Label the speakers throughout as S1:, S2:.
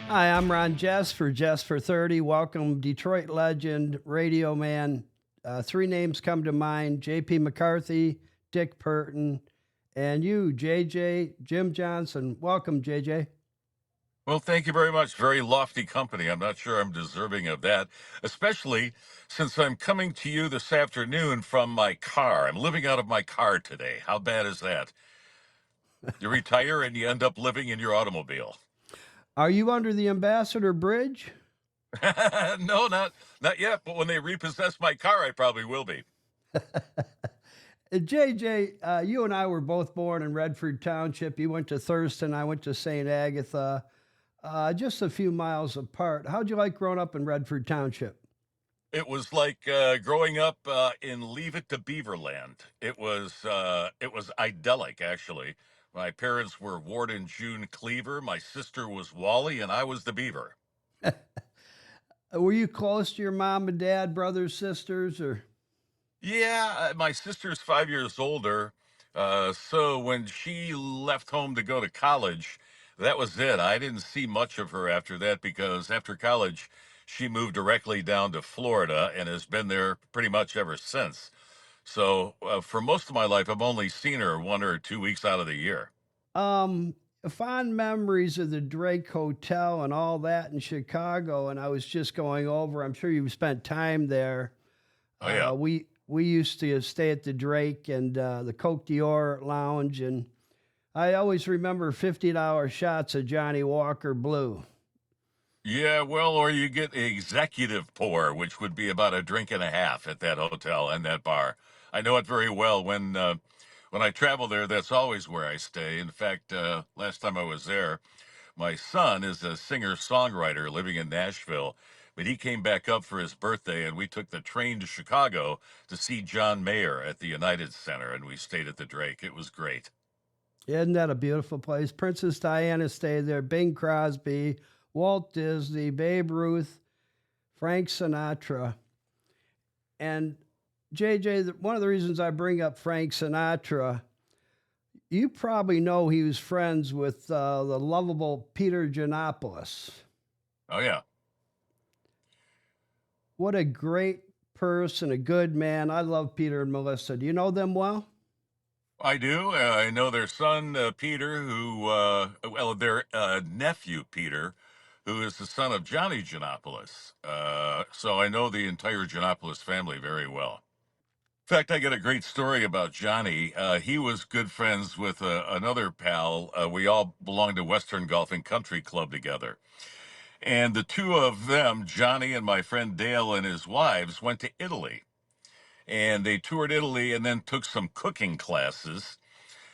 S1: Hi, I'm Ron Jess for Jessfor30. Welcome, Detroit legend, radio man. Three names come to mind: J.P. McCarthy, Dick Burton, and you, JJ, Jim Johnson. Welcome, JJ.
S2: Well, thank you very much. Very lofty company. I'm not sure I'm deserving of that, especially since I'm coming to you this afternoon from my car. I'm living out of my car today. How bad is that? You retire and you end up living in your automobile.
S1: Are you under the Ambassador Bridge?
S2: No, not yet, but when they repossess my car, I probably will be.
S1: JJ, you and I were both born in Redford Township. You went to Thurston, I went to St. Agatha, just a few miles apart. How'd you like growing up in Redford Township?
S2: It was like growing up in Leave It to Beaverland. It was idyllic, actually. My parents were Ward and June Cleaver. My sister was Wally, and I was the Beaver.
S1: Were you close to your mom and dad, brothers, sisters, or?
S2: Yeah, my sister's 5 years older. So when she left home to go to college, that was it. I didn't see much of her after that because after college, she moved directly down to Florida and has been there pretty much ever since. So for most of my life, I've only seen her 1 or 2 weeks out of the year.
S1: Um, Fond memories of the Drake Hotel and all that in Chicago, and I was just going over. I'm sure you've spent time there.
S2: Oh, yeah.
S1: We used to stay at the Drake and the Cote d'Or Lounge, and I always remember $50 shots of Johnny Walker Blue.
S2: Yeah, well, or you get executive pour, which would be about a drink and a half at that hotel and that bar. I know it very well. When I travel there, that's always where I stay. In fact, last time I was there, my son is a singer-songwriter living in Nashville, but he came back up for his birthday, and we took the train to Chicago to see John Mayer at the United Center, and we stayed at the Drake. It was great.
S1: Isn't that a beautiful place? Princess Diana stayed there, Bing Crosby, Walt Disney, Babe Ruth, Frank Sinatra. And JJ, one of the reasons I bring up Frank Sinatra, you probably know he was friends with the lovable Peter Giannopoulos.
S2: Oh, yeah.
S1: What a great person, a good man. I love Peter and Melissa. Do you know them well?
S2: I do. I know their son, Peter, their nephew, Peter, who is the son of Johnny Giannopoulos. So I know the entire Giannopoulos family very well. In fact, I got a great story about Johnny. He was good friends with another pal. We all belonged to Western Golf and Country Club together. And the two of them, Johnny and my friend Dale and his wives, went to Italy. And they toured Italy and then took some cooking classes.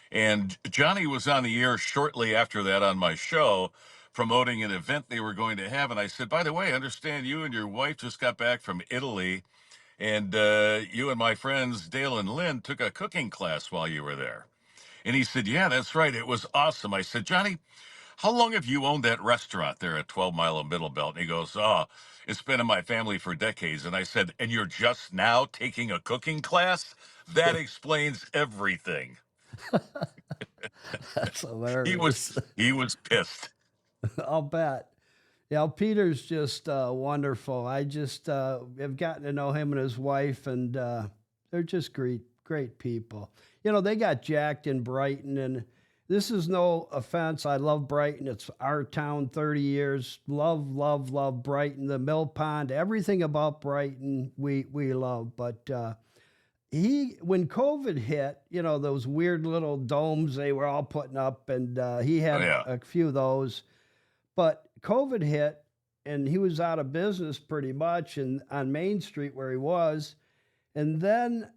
S2: And Johnny was on the air shortly after that on my show promoting an event they were going to have. And I said, by the way, I understand you and your wife just got back from Italy, and you and my friends Dale and Lynn took a cooking class while you were there. And he said, yeah, that's right. It was awesome. I said, Johnny, how long have you owned that restaurant there at 12 Mile and Middle Belt? And he goes, oh, it's been in my family for decades. And I said, and you're just now taking a cooking class? That explains everything.
S1: That's
S2: He was
S1: hilarious.
S2: he was pissed.
S1: I'll bet. Yeah, Peter's just wonderful. I just have gotten to know him and his wife, and they're just great people. You know, they got jacked in Brighton, and this is no offense. I love Brighton. It's our town, 30 years. Love Brighton, the Mill Pond, everything about Brighton we love. But when COVID hit, you know, those weird little domes they were all putting up, and he
S2: Oh,
S1: had
S2: yeah.
S1: a few of those. But COVID hit, and he was out of business pretty much, and on Main Street where he was. And then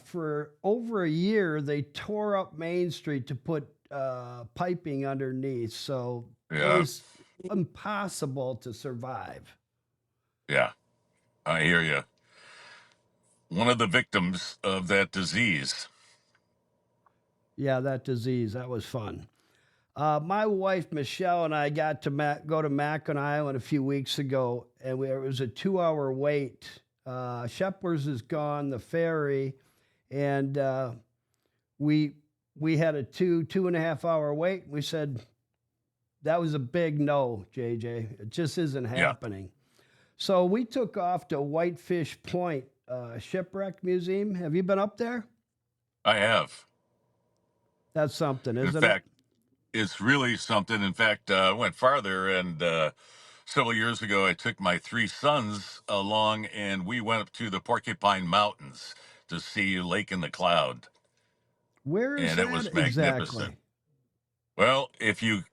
S1: for over a year, they tore up Main Street to put piping underneath, so it
S2: Yeah.
S1: was impossible to survive.
S2: Yeah. I hear you. One of the victims of that disease.
S1: Yeah, that disease, that was fun. My wife Michelle and I got to go to Mackinac Island a few weeks ago, and it was a 2 hour wait. Shepler's is gone, the ferry, and we we had a 2.5 hour wait. We said, that was a big no, JJ. It just isn't
S2: Yeah,
S1: happening. So we took off to Whitefish Point Shipwreck Museum. Have you been up there?
S2: I have.
S1: That's something,
S2: In
S1: isn't it?
S2: fact, it's really something. In fact, I went farther, and several years ago, I took my three sons along, and we went up to the Porcupine Mountains to see Lake in the Cloud,
S1: Where is
S2: and it
S1: that
S2: was magnificent.
S1: exactly?
S2: Well, if you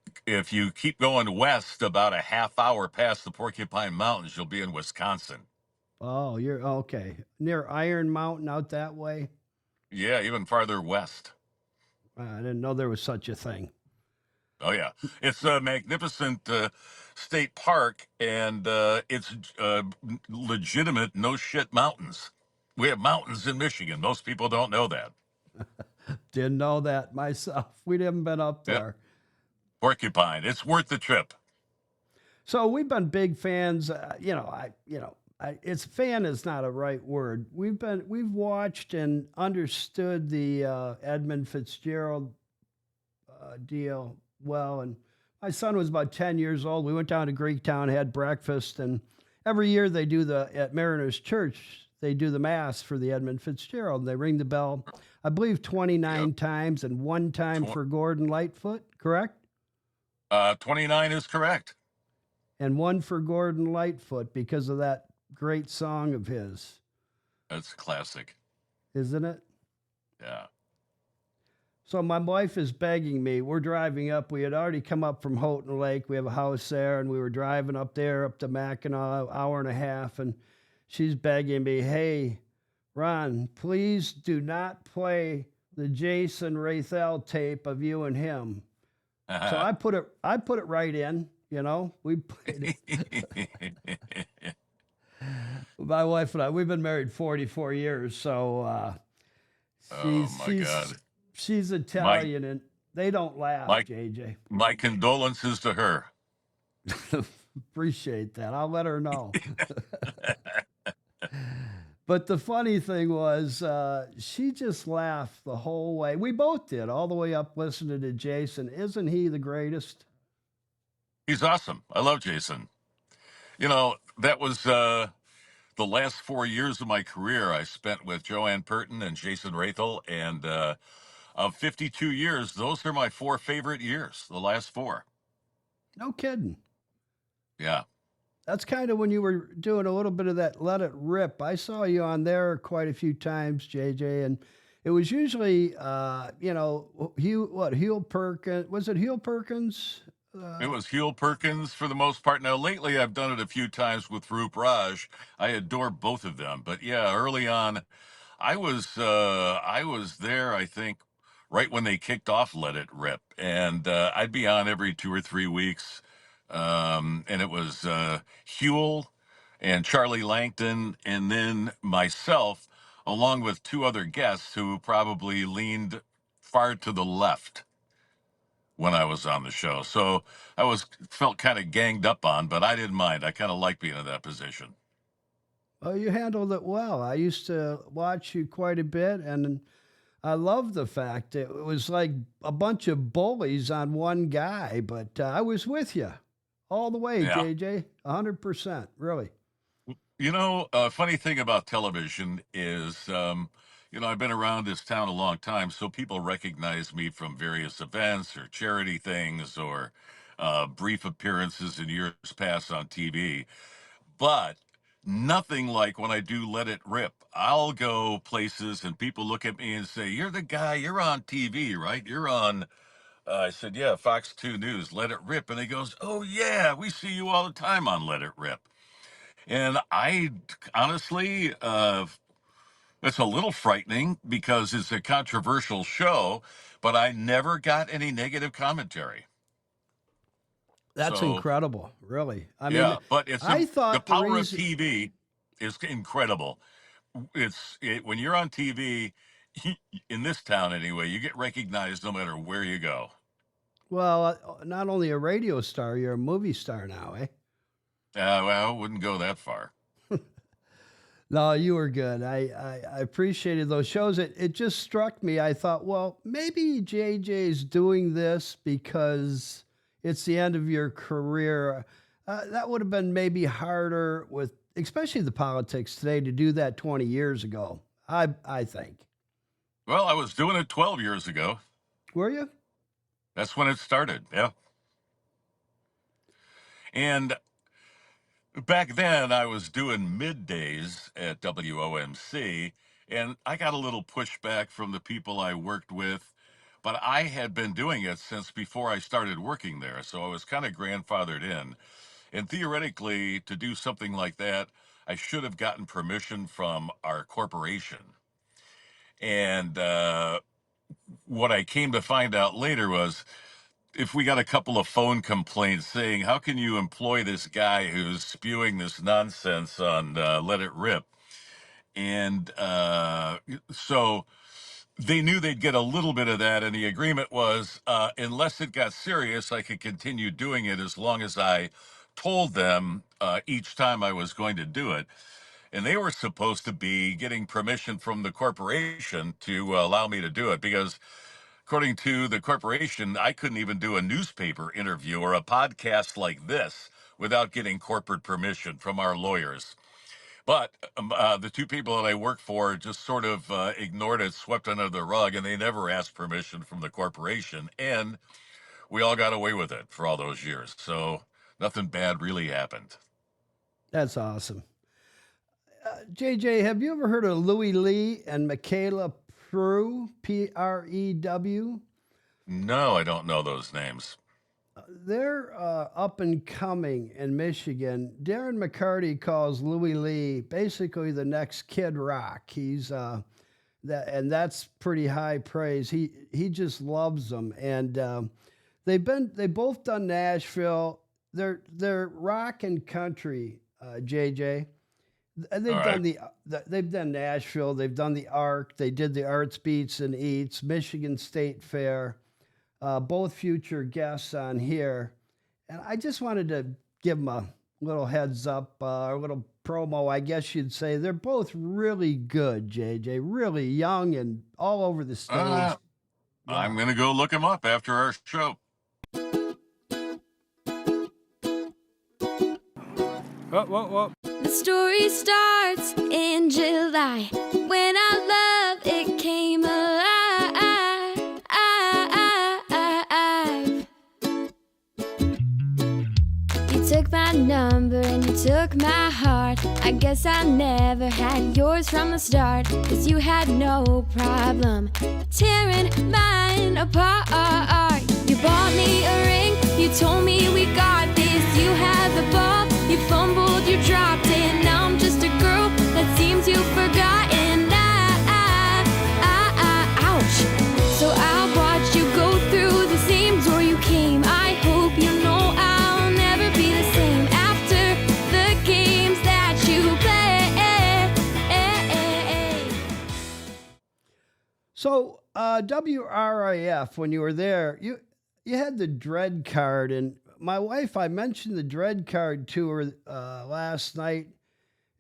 S2: keep going west about a half hour past the Porcupine Mountains, you'll be in Wisconsin.
S1: Oh, you're okay. Near Iron Mountain out that way?
S2: Yeah, even farther west.
S1: I didn't know there was such a thing.
S2: Oh yeah, it's a magnificent state park, and it's legitimate no shit mountains. We have mountains in Michigan. Most people don't know that.
S1: Didn't know that myself. We haven't been up
S2: Yep,
S1: there.
S2: Porcupine. It's worth the trip.
S1: So we've been big fans. It's fan is not a right word. We've watched and understood the Edmund Fitzgerald deal well. And my son was about 10 years old. We went down to Greektown, had breakfast, and every year they do at Mariners Church, they do the mass for the Edmund Fitzgerald. And they ring the bell, I believe, 29
S2: Yep.
S1: times and one time
S2: Tw-
S1: for Gordon Lightfoot, correct?
S2: 29 is correct.
S1: And one for Gordon Lightfoot because of that great song of his,
S2: That's classic.
S1: isn't it?
S2: Yeah.
S1: So my wife is begging me. We're driving up. We had already come up from Houghton Lake. We have a house there, and we were driving up there, up to Mackinac, hour and a half, and she's begging me, "Hey, Ron, please do not play the Jason Rathel tape of you and him." So I put it right in. We played it. My wife and I, we've been married 44 years, so
S2: Oh
S1: she's
S2: my
S1: she's
S2: God.
S1: she's
S2: My
S1: Italian, and they don't laugh,
S2: my
S1: JJ.
S2: my condolences to her.
S1: Appreciate that. I'll let her know. But the funny thing was, she just laughed the whole way. We both did, all the way up listening to Jason. Isn't he the greatest?
S2: He's awesome. I love Jason. That was the last 4 years of my career I spent with Joanne Purton and Jason Rathel, and of 52 years, those are my four favorite years. The last four.
S1: No kidding.
S2: Yeah.
S1: That's kind of when you were doing a little bit of that Let It Rip. I saw you on there quite a few times, JJ, and it was usually, Hugh Perkins. Was it Hugh Perkins?
S2: It
S1: Uh,
S2: was Huel Perkins for the most part. Now, lately, I've done it a few times with Roop Raj. I adore both of them. But yeah, early on, I was there, I think, right when they kicked off Let It Rip. And I'd be on every 2 or 3 weeks. And it was Huel and Charlie Langton, and then myself, along with two other guests who probably leaned far to the left when I was on the show. So I was felt kind of ganged up on, but I didn't mind. I kind of like being in that position.
S1: oh, you handled it well. I used to watch you quite a bit, and I love the fact it was like a bunch of bullies on one guy, but I was with you all the way,
S2: Yeah.
S1: JJ, 100%, really.
S2: A funny thing about television is, I've been around this town a long time, so people recognize me from various events or charity things or brief appearances in years past on TV. But nothing like when I do Let It Rip. I'll go places and people look at me and say, "You're the guy, you're on TV, right? You're on," I said, "Yeah, Fox 2 News, Let It Rip." And he goes, "Oh, yeah, we see you all the time on Let It Rip." And I honestly, it's a little frightening because it's a controversial show, but I never got any negative commentary.
S1: That's
S2: So,
S1: incredible, really. I mean,
S2: yeah, but
S1: I
S2: the
S1: thought the
S2: power of
S1: reason,
S2: TV is incredible. When you're on TV, in this town anyway, you get recognized no matter where you go.
S1: well, not only a radio star, you're a movie star now, eh?
S2: Well, I wouldn't go that far.
S1: No, you were good. I appreciated those shows. It just struck me. I thought, well, maybe JJ's doing this because it's the end of your career. That would have been maybe harder with, especially the politics today, to do that 20 years ago. I think.
S2: Well, I was doing it 12 years ago.
S1: Were you?
S2: That's when it started. Yeah. And back then, I was doing middays at WOMC, and I got a little pushback from the people I worked with, but I had been doing it since before I started working there. So I was kind of grandfathered in. And theoretically, to do something like that, I should have gotten permission from our corporation. And what I came to find out later was if we got a couple of phone complaints saying, how can you employ this guy who's spewing this nonsense on Let It Rip? And so they knew they'd get a little bit of that. And the agreement was, unless it got serious, I could continue doing it as long as I told them each time I was going to do it. And they were supposed to be getting permission from the corporation to allow me to do it because according to the corporation, I couldn't even do a newspaper interview or a podcast like this without getting corporate permission from our lawyers. But the two people that I work for just sort of ignored it, swept under the rug, and they never asked permission from the corporation. And we all got away with it for all those years. So nothing bad really happened.
S1: That's awesome. JJ, have you ever heard of Louis Lee and Michaela Prew, Prew?
S2: No, I don't know those names.
S1: They're up and coming in Michigan. Darren McCarty calls Louis Lee basically the next Kid Rock. He's and that's pretty high praise. He just loves them, and they both done Nashville. They're rock and country, JJ. And they've done Nashville. They've done the Arc. They did the Arts Beats and Eats, Michigan State Fair. Both future guests on here. And I just wanted to give them a little heads up, a little promo, I guess you'd say. They're both really good, JJ, really young and all over the stage. Wow.
S2: I'm going to go look them up after our show.
S3: Whoa. The story starts in July when our love, it came alive. You took my number and you took my heart. I guess I never had yours from the start, 'cause you had no problem tearing mine apart. You bought me a ring, you told me we got this. You had the ball, you fumbled, you dropped it. Now I'm just a girl that seems you've forgotten. Ouch. So I'll watch you go through the same door you came. I hope you know I'll never be the same after the games that you play.
S1: So WRIF, when you were there, you had the Dread card, and my wife, I mentioned the Dread card to her last night,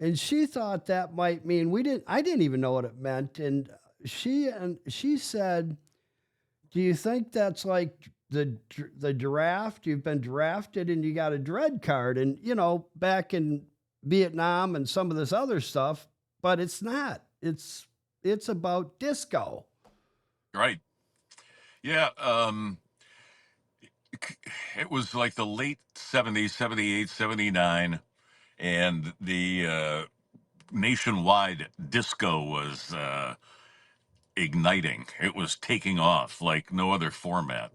S1: and she thought that might mean I didn't even know what it meant. And she said, do you think that's like the draft? You've been drafted and you got a Dread card, and back in Vietnam and some of this other stuff, but it's not. It's about disco.
S2: Right. Yeah. It was like the late 70s, 78, 79, and the nationwide disco was igniting. It was taking off like no other format.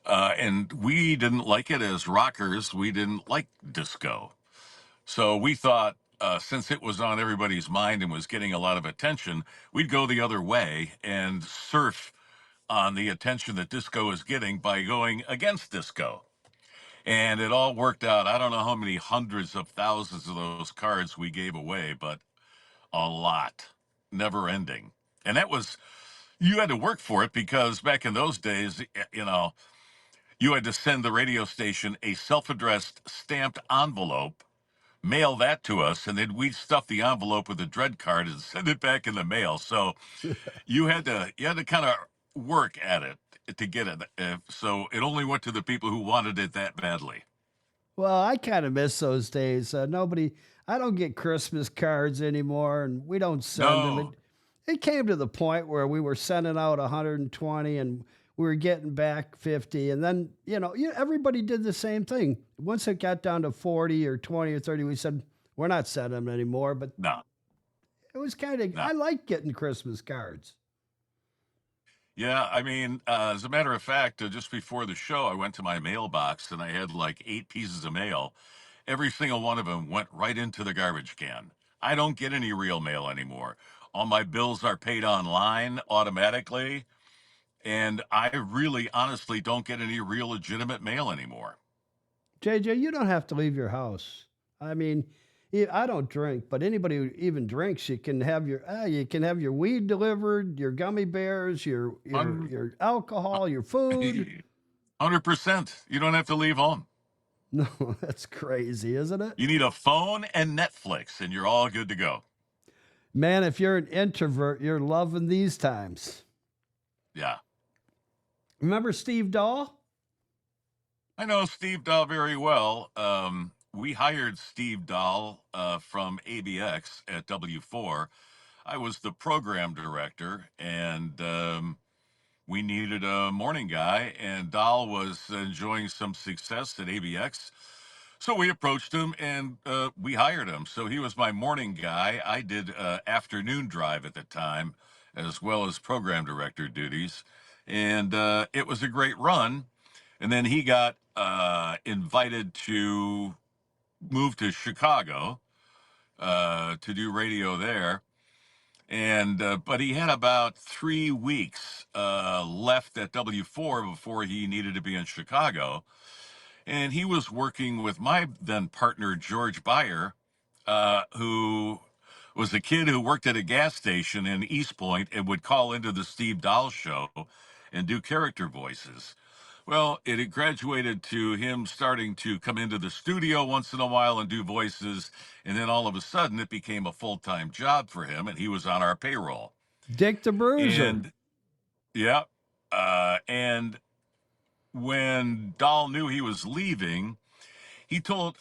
S2: And we didn't like it as rockers. We didn't like disco. So we thought, since it was on everybody's mind and was getting a lot of attention, we'd go the other way and surf on the attention that disco is getting by going against disco. And it all worked out. I don't know how many hundreds of thousands of those cards we gave away, but a lot, never ending. And you had to work for it, because back in those days, you had to send the radio station a self-addressed stamped envelope, mail that to us, and then we'd stuff the envelope with a Dread card and send it back in the mail. So you had to kind of work at it. to get it. So it only went to the people who wanted it that badly.
S1: Well, I kind of miss those days. I don't get Christmas cards anymore, and we don't send them.
S2: No,
S1: It came to the point where we were sending out 120 and we were getting back 50. And then, everybody did the same thing. Once it got down to 40 or 20 or 30, we said, we're not sending them anymore. But
S2: no,
S1: it was kind of,
S2: no.
S1: I like getting Christmas cards.
S2: Yeah, I mean, as a matter of fact, just before the show, I went to my mailbox and I had like 8 pieces of mail. Every single one of them went right into the garbage can. I don't get any real mail anymore. All my bills are paid online automatically. And I really honestly don't get any real legitimate mail anymore.
S1: JJ, you don't have to leave your house. I mean, I don't drink, but anybody who even drinks, you can have your weed delivered, your gummy bears,
S2: Un-
S1: your alcohol, your food.
S2: 100%. You don't have to leave home.
S1: No, that's crazy, isn't it?
S2: You need a phone and Netflix, and you're all good to go.
S1: Man, if you're an introvert, you're loving these times.
S2: Yeah.
S1: Remember Steve Dahl?
S2: I know Steve Dahl very well. We hired Steve Dahl from ABX at W4. I was the program director, and we needed a morning guy, and Dahl was enjoying some success at ABX. So we approached him and we hired him. So he was my morning guy. I did afternoon drive at the time, as well as program director duties. And it was a great run. And then he got invited to move to Chicago to do radio there. And but he had about 3 weeks left at W4 before he needed to be in Chicago. And he was working with my then partner, George Beyer, who was a kid who worked at a gas station in East Point and would call into the Steve Dahl show and do character voices. Well, it had graduated to him starting to come into the studio once in a while and do voices. And then all of a sudden it became a full-time job for him and he was on our payroll.
S1: Dick the Bruiser.
S2: And yeah. And when Dahl knew he was leaving, he told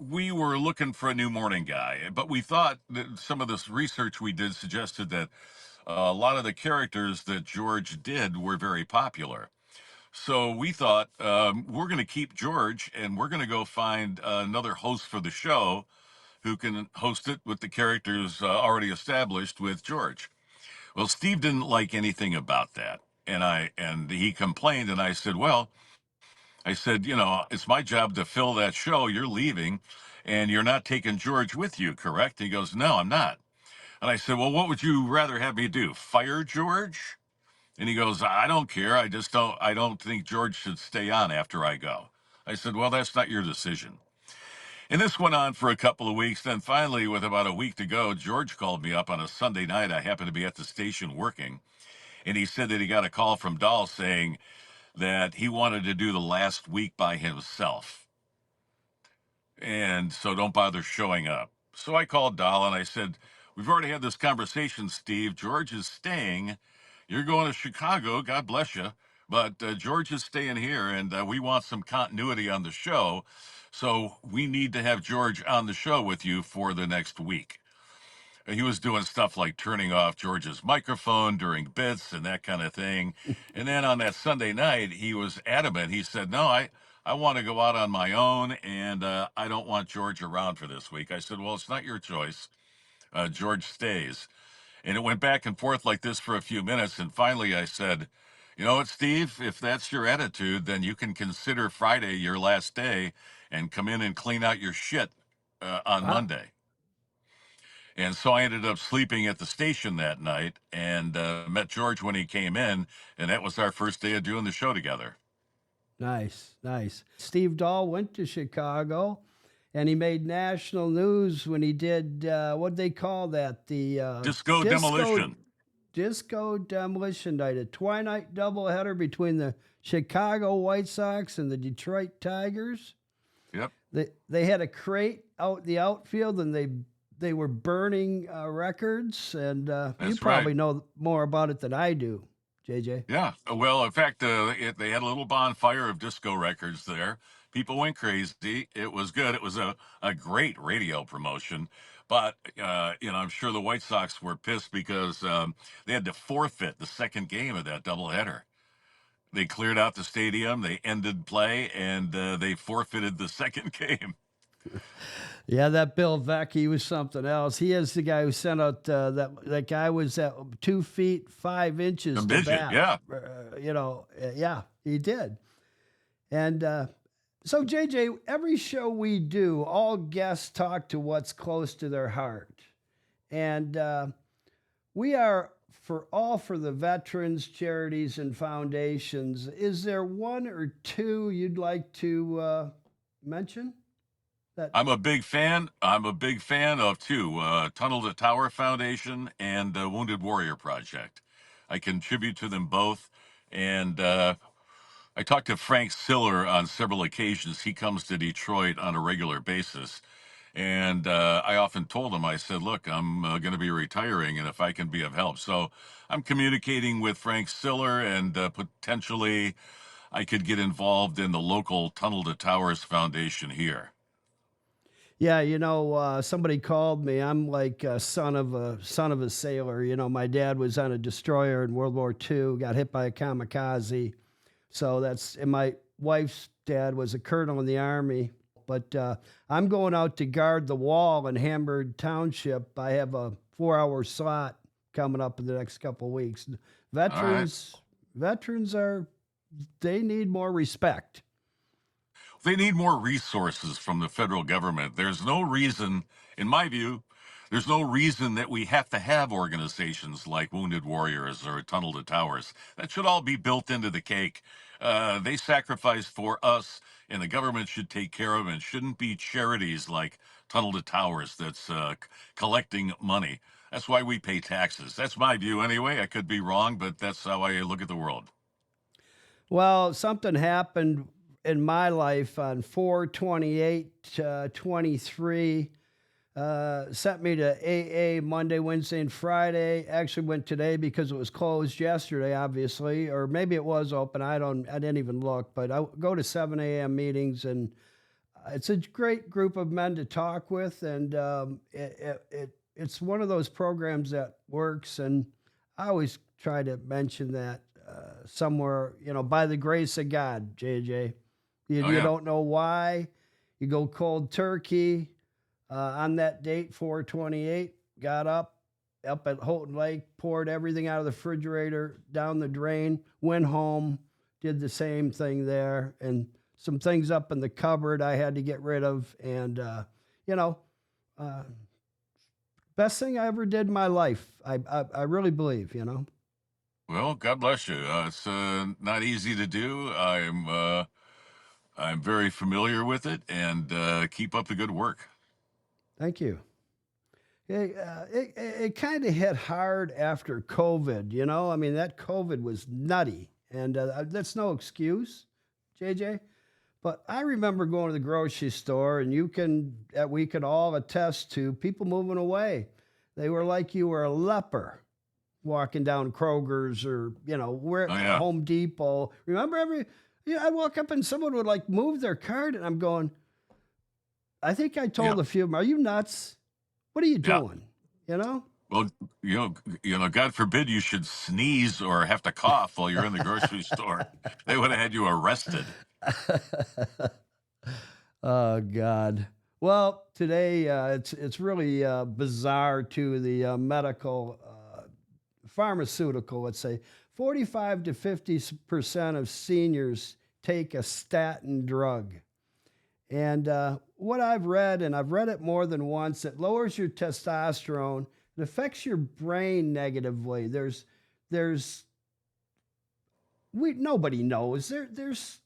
S2: we were looking for a new morning guy, but we thought that some of this research we did suggested that a lot of the characters that George did were very popular. So we thought we're going to keep George and we're going to go find another host for the show who can host it with the characters already established with George. Well, Steve didn't like anything about that. And he complained and I said, well, it's my job to fill that show. You're leaving and you're not taking George with you, correct? He goes, no, I'm not. And I said, well, what would you rather have me do? Fire George? And he goes, I don't care. I don't think George should stay on after I go. I said, well, that's not your decision. And this went on for a couple of weeks. Then finally, with about a week to go, George called me up on a Sunday night. I happened to be at the station working. And he said that he got a call from Dahl saying that he wanted to do the last week by himself. And so don't bother showing up. So I called Dahl and I said, we've already had this conversation, Steve. George is staying. You're going to Chicago. God bless you. But George is staying here and we want some continuity on the show. So we need to have George on the show with you for the next week. He was doing stuff like turning off George's microphone during bits and that kind of thing. And then on that Sunday night, he was adamant. He said, no, I want to go out on my own, and I don't want George around for this week. I said, well, it's not your choice. George stays. And it went back and forth like this for a few minutes. And finally I said, you know what, Steve, if that's your attitude, then you can consider Friday your last day and come in and clean out your shit on Monday. And so I ended up sleeping at the station that night and met George when he came in. And that was our first day of doing the show together.
S1: Nice, nice. Steve Dahl went to Chicago and he made national news when he did, what'd they call that? The
S2: Disco Demolition.
S1: Disco Demolition Night, a twilight doubleheader between the Chicago White Sox and the Detroit Tigers.
S2: Yep.
S1: They had a crate out the outfield and they were burning records, and you probably know more about it than I do, JJ.
S2: Yeah. Well, in fact, they had a little bonfire of disco records there. People went crazy. It was good. It was a great radio promotion. But, I'm sure the White Sox were pissed because they had to forfeit the second game of that doubleheader. They cleared out the stadium, they ended play, and they forfeited the second game.
S1: Yeah, that Bill Veck, he was something else. He is the guy who sent out that guy was at 2 feet 5 inches
S2: A
S1: to
S2: midget,
S1: bat.
S2: yeah.
S1: Yeah, he did. And so, JJ, every show we do, all guests talk to what's close to their heart. And we are for the veterans, charities, and foundations. Is there one or two you'd like to mention?
S2: I'm a big fan. I'm a big fan of two, Tunnel to Tower Foundation and Wounded Warrior Project. I contribute to them both. And I talked to Frank Siller on several occasions. He comes to Detroit on a regular basis. And I often told him, I said, look, I'm going to be retiring, and if I can be of help. So I'm communicating with Frank Siller, and potentially I could get involved in the local Tunnel to Towers Foundation here.
S1: Yeah, somebody called me. I'm like a son of a sailor. My dad was on a destroyer in World War II, got hit by a kamikaze. So and my wife's dad was a colonel in the Army. But I'm going out to guard the wall in Hamburg Township. I have a 4-hour slot coming up in the next couple of weeks. Veterans they need more respect.
S2: They need more resources from the federal government. There's no reason, in my view, there's no reason that we have to have organizations like Wounded Warriors or Tunnel to Towers. That should all be built into the cake. They sacrifice for us, and the government should take care of it. It shouldn't be charities like Tunnel to Towers that's collecting money. That's why we pay taxes. That's my view anyway. I could be wrong, but that's how I look at the world.
S1: Well, something happened in my life on 4/28/23. Sent me to AA Monday, Wednesday, and Friday. Actually went today because it was closed yesterday, obviously, or maybe it was open. I didn't even look, but I go to 7 a.m. meetings, and it's a great group of men to talk with, and it's one of those programs that works. And I always try to mention that somewhere, by the grace of God, JJ. You don't know why. You go cold turkey. On that date, 4/28, got up at Houghton Lake, poured everything out of the refrigerator, down the drain, went home, did the same thing there, and some things up in the cupboard I had to get rid of. And, best thing I ever did in my life. I really believe.
S2: Well, God bless you. It's not easy to do. I'm very familiar with it, and keep up the good work.
S1: Thank you. It kind of hit hard after COVID, I mean, that COVID was nutty, and that's no excuse, JJ. But I remember going to the grocery store, and we could all attest to people moving away. They were like you were a leper walking down Kroger's or, we're at Home Depot. Remember I'd walk up and someone would like move their cart, and I'm going, I think I told a few of them, are you nuts? What are you doing? Well,
S2: God forbid you should sneeze or have to cough while you're in the grocery store. They would have had you arrested.
S1: Oh, God. Well, today it's really bizarre to the medical, pharmaceutical, let's say. 45 to 50% of seniors take a statin drug. And what I've read, and I've read it more than once, it lowers your testosterone. It affects your brain negatively. Nobody knows. There's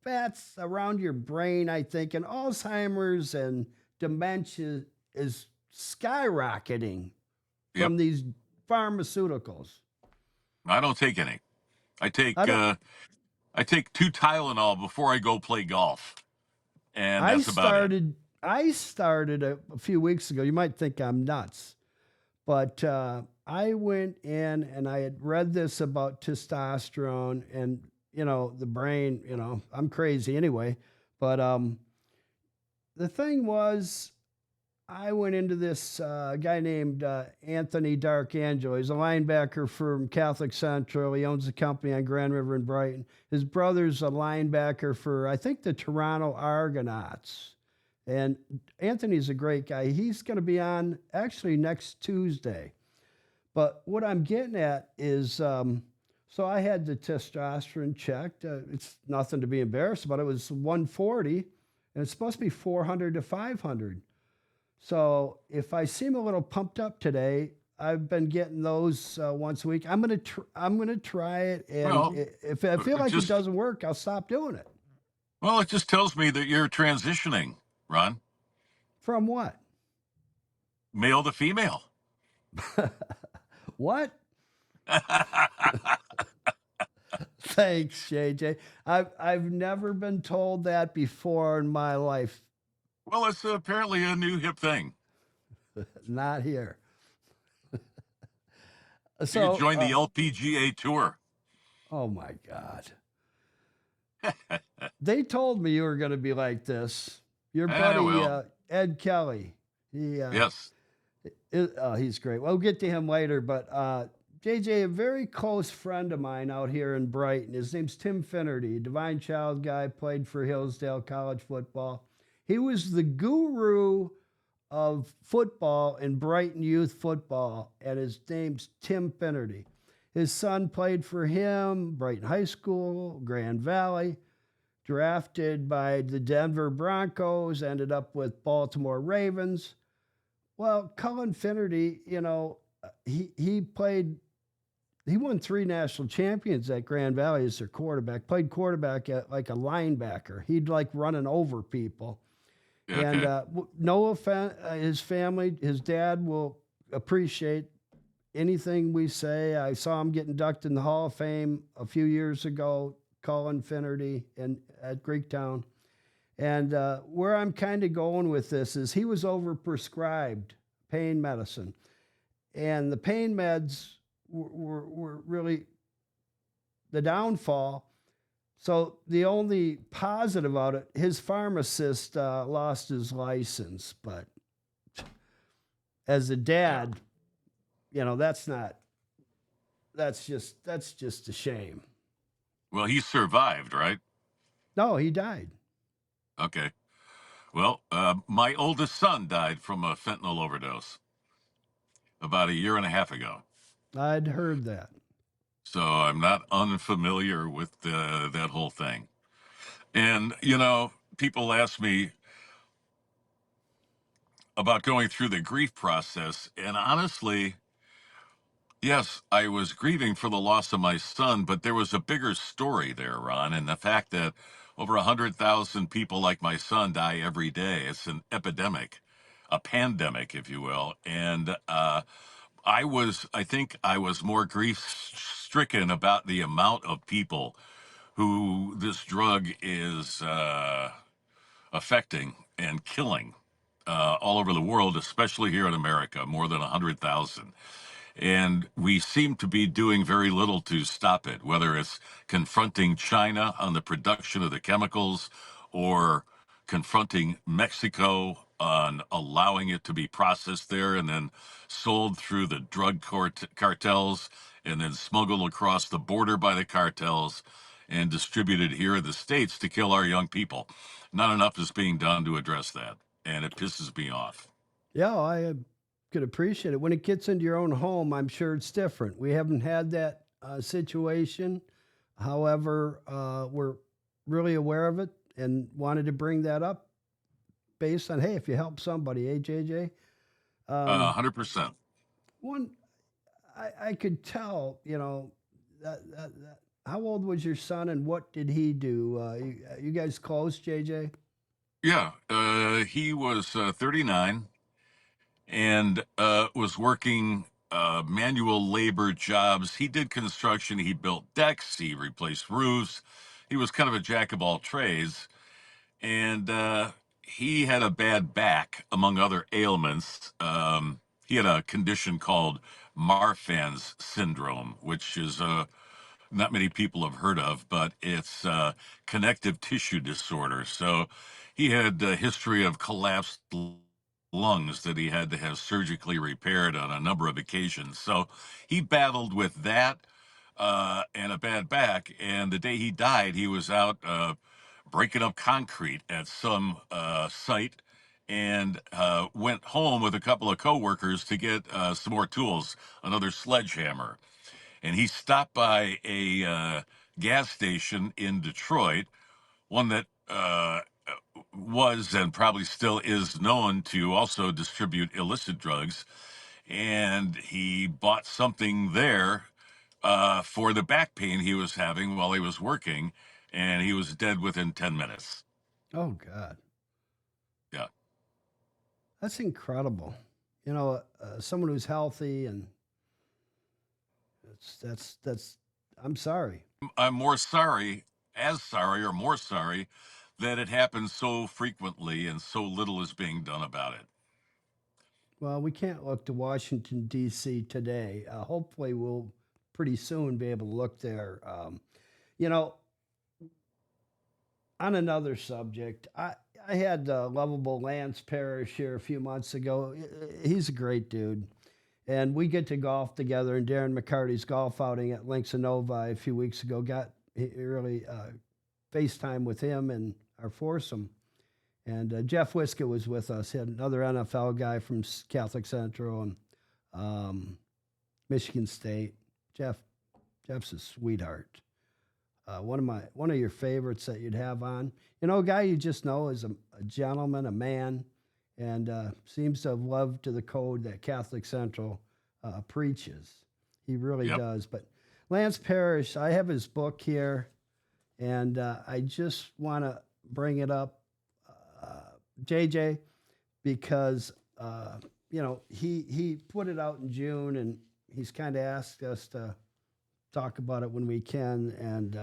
S1: fats around your brain, I think, and Alzheimer's and dementia is skyrocketing from these pharmaceuticals.
S2: I don't take any. I take 2 Tylenol before I go play golf. And that's about it.
S1: I started a few weeks ago. You might think I'm nuts, but I went in and I had read this about testosterone and, the brain, I'm crazy anyway. But the thing was, I went into this guy named Anthony Darkangelo. He's a linebacker from Catholic Central. He owns a company on Grand River in Brighton. His brother's a linebacker for, I think, the Toronto Argonauts. And Anthony's a great guy. He's going to be on actually next Tuesday. But what I'm getting at is, so I had the testosterone checked. It's nothing to be embarrassed about. It was 140, and it's supposed to be 400 to 500. So if I seem a little pumped up today, I've been getting those once a week. I'm gonna try it, and if I feel like it doesn't work, I'll stop doing it.
S2: Well, it just tells me that you're transitioning, Ron.
S1: From what?
S2: Male to female.
S1: What? Thanks, JJ. I've never been told that before in my life.
S2: Well, it's apparently a new hip thing.
S1: Not here.
S2: So you joined the LPGA tour.
S1: Oh my God. They told me you were going to be like this. Your buddy Ed Kelly.
S2: Yes.
S1: He's great. We'll get to him later, but JJ, a very close friend of mine out here in Brighton. His name's Tim Finnerty, Divine Child guy, played for Hillsdale College football. He was the guru of football in Brighton youth football, and his name's Tim Finnerty. His son played for him, Brighton High School, Grand Valley, drafted by the Denver Broncos, ended up with Baltimore Ravens. Well, Cullen Finnerty, he won 3 national champions at Grand Valley as their quarterback, played quarterback at like a linebacker. He'd like running over people. Okay. And no offense, his family, his dad will appreciate anything we say. I saw him get inducted in the Hall of Fame a few years ago, Cullen Finnerty at Greektown. And where I'm kind of going with this is he was overprescribed pain medicine. And the pain meds were really the downfall. So the only positive about it, his pharmacist lost his license. But as a dad, that's just a shame.
S2: Well, he survived, right?
S1: No, he died.
S2: Okay. Well, my oldest son died from a fentanyl overdose about 1.5 years ago.
S1: I'd heard that.
S2: So I'm not unfamiliar with that whole thing. And, people ask me about going through the grief process. And honestly, yes, I was grieving for the loss of my son, but there was a bigger story there, Ron, and the fact that over 100,000 people like my son die every day. It's an epidemic, a pandemic, if you will. And I think I was more grief-stricken about the amount of people who this drug is affecting and killing all over the world, especially here in America, more than 100,000. And we seem to be doing very little to stop it, whether it's confronting China on the production of the chemicals or confronting Mexico on allowing it to be processed there and then sold through the drug cartels and then smuggled across the border by the cartels and distributed here in the States to kill our young people. Not enough is being done to address that, and it pisses me off.
S1: Yeah, I could appreciate it. When it gets into your own home, I'm sure it's different. We haven't had that situation. However, we're really aware of it and wanted to bring that up based on, hey, if you help somebody, JJ?
S2: 100%.
S1: One, I could tell, that how old was your son and what did he do? You guys close, JJ?
S2: Yeah, he was 39 and was working manual labor jobs. He did construction. He built decks. He replaced roofs. He was kind of a jack of all trades. And he had a bad back, among other ailments. He had a condition called Marfan's syndrome, which is not many people have heard of, but it's connective tissue disorder. So he had a history of collapsed lungs that he had to have surgically repaired on a number of occasions. So he battled with that and a bad back. And the day he died, he was out breaking up concrete at some site and went home with a couple of coworkers to get some more tools, another sledgehammer. And he stopped by a gas station in Detroit, one that was and probably still is known to also distribute illicit drugs. And he bought something there for the back pain he was having while he was working, and he was dead within 10 minutes.
S1: Oh, God.
S2: Yeah.
S1: That's incredible. You know, someone who's healthy, and that's, I'm sorry.
S2: I'm more sorry, or more sorry, that it happens so frequently and so little is being done about it.
S1: Well, we can't look to Washington, D.C. today. Hopefully, we'll pretty soon be able to look there. You know, on another subject, I had lovable Lance Parrish here a few months ago. He's a great dude. And we get to golf together, and Darren McCarty's golf outing at Links and Novi a few weeks ago got really FaceTime with him and our foursome. And Jeff Wiskett was with us. He had another NFL guy from Catholic Central and Michigan State. Jeff's a sweetheart. One of your favorites that you'd have on. You know, a guy you just know is a gentleman, a man, and seems to have loved to the code that Catholic Central preaches. He really does. But Lance Parrish, I have his book here, and I just want to bring it up, JJ, because you know, he put it out in June, and he's kind of asked us to talk about it when we can, and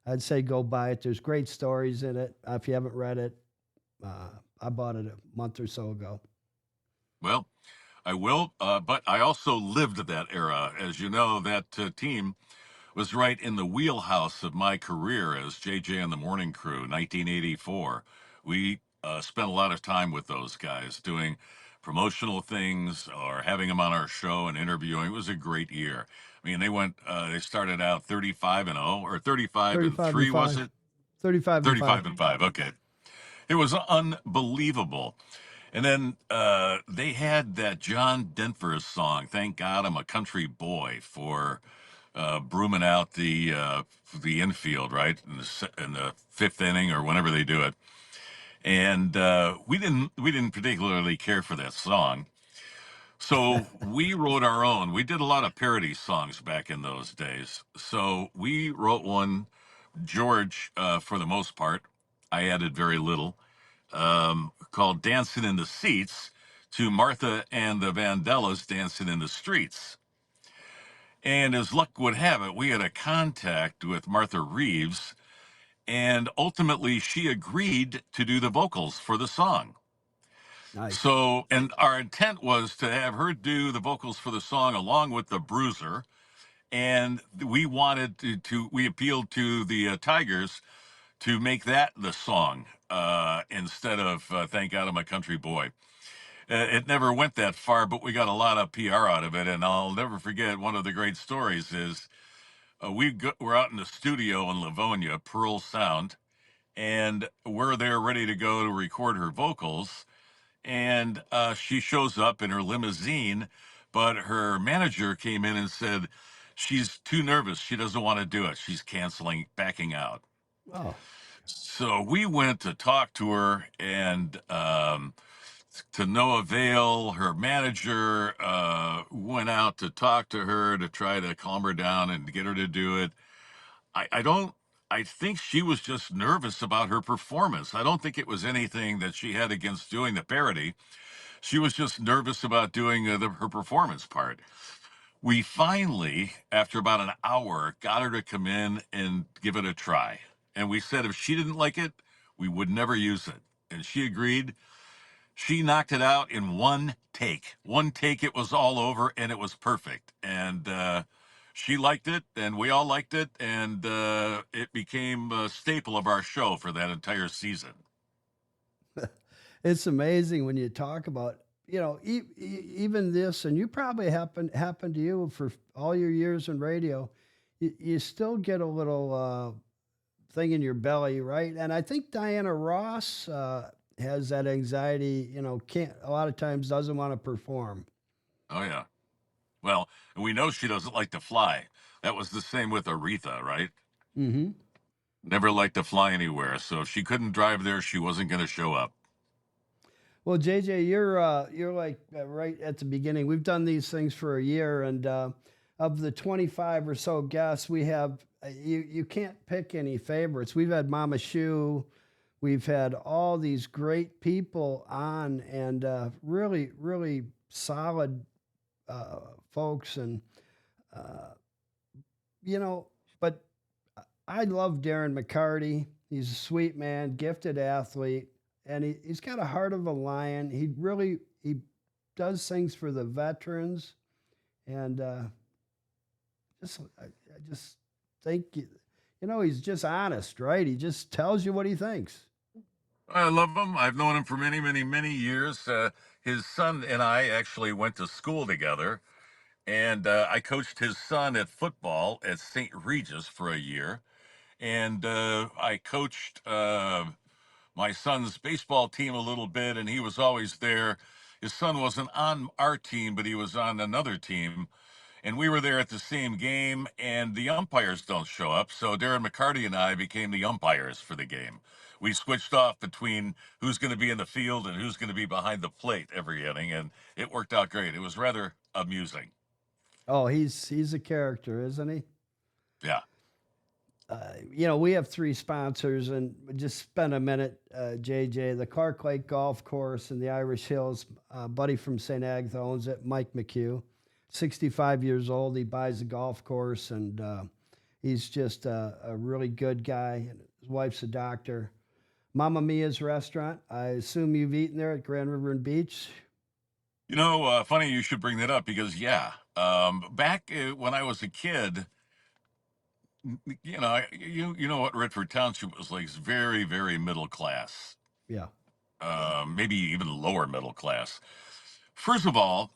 S1: I'd say go buy it. There's great stories in it. If you haven't read it, I bought it a month or so ago.
S2: Well, I will, but I also lived that era. As you know, that team was right in the wheelhouse of my career as JJ and the Morning Crew, 1984. We spent a lot of time with those guys doing promotional things or having them on our show and interviewing. It was a great year. I mean, they started out 35-0 or 35-3, was it? 35-5. Okay. It was unbelievable. And then they had that John Denver's song, "Thank God I'm a Country Boy," for brooming out the infield, right, in the fifth inning or whenever they do it. And we didn't particularly care for that song, so we wrote our own. We did a lot of parody songs back in those days. So we wrote one, George, for the most part. I added very little, called "Dancing in the Seats" to Martha and the Vandellas dancing in the streets. And as luck would have it, we had a contact with Martha Reeves, and ultimately she agreed to do the vocals for the song.
S1: Nice.
S2: So, and our intent was to have her do the vocals for the song along with the Bruiser. And we wanted we appealed to the Tigers to make that the song instead of "Thank God I'm a Country Boy." It never went that far, but we got a lot of PR out of it. And I'll never forget, one of the great stories is we're out in the studio in Livonia, Pearl Sound, and we're there ready to go to record her vocals. And she shows up in her limousine, but her manager came in and said she's too nervous. She doesn't want to do it. She's canceling, backing out.
S1: Oh.
S2: So we went to talk to her, and to no avail. Her manager went out to talk to her to try to calm her down and get her to do it. I think she was just nervous about her performance. I don't think it was anything that she had against doing the parody. She was just nervous about doing her performance part. We finally, after about an hour, got her to come in and give it a try. And we said if she didn't like it, we would never use it. And she agreed. She knocked it out in one take. One take, it was all over, and it was perfect. And she liked it, and we all liked it, and it became a staple of our show for that entire season.
S1: It's amazing when you talk about, even this, and you probably happened to you for all your years in radio. You still get a little thing in your belly, right? And I think Diana Ross has that anxiety. Can't a lot of times doesn't want to perform.
S2: Oh, yeah. Well, we know she doesn't like to fly. That was the same with Aretha, right?
S1: Mm-hmm.
S2: Never liked to fly anywhere. So if she couldn't drive there, she wasn't going to show up.
S1: Well, JJ, you're like right at the beginning. We've done these things for a year, and of the 25 or so guests, we have you can't pick any favorites. We've had Mama Shu, we've had all these great people on, and really, really solid folks, and But I love Darren McCarty. He's a sweet man, gifted athlete. And he's got a heart of a lion. He does things for the veterans, and I just think he's just honest, right? He just tells you what he thinks.
S2: I love him. I've known him for many, many, many years. His son and I actually went to school together, and I coached his son at football at St. Regis for a year, and I coached my son's baseball team a little bit, and he was always there. His son wasn't on our team, but he was on another team. And we were there at the same game, and the umpires don't show up. So Darren McCarty and I became the umpires for the game. We switched off between who's going to be in the field and who's going to be behind the plate every inning, and it worked out great. It was rather amusing.
S1: Oh, he's a character, isn't he?
S2: Yeah.
S1: We have 3 sponsors, and just spend a minute, JJ. The Clark Lake Golf Course in the Irish Hills. Buddy from St. Agatha owns it, Mike McHugh. 65 years old. He buys a golf course, and he's just a really good guy. His wife's a doctor. Mamma Mia's restaurant. I assume you've eaten there at Grand River and Beach.
S2: Funny you should bring that up because, back when I was a kid, you know what Redford Township was like. It's very, very middle class.
S1: Yeah.
S2: Maybe even lower middle class. First of all,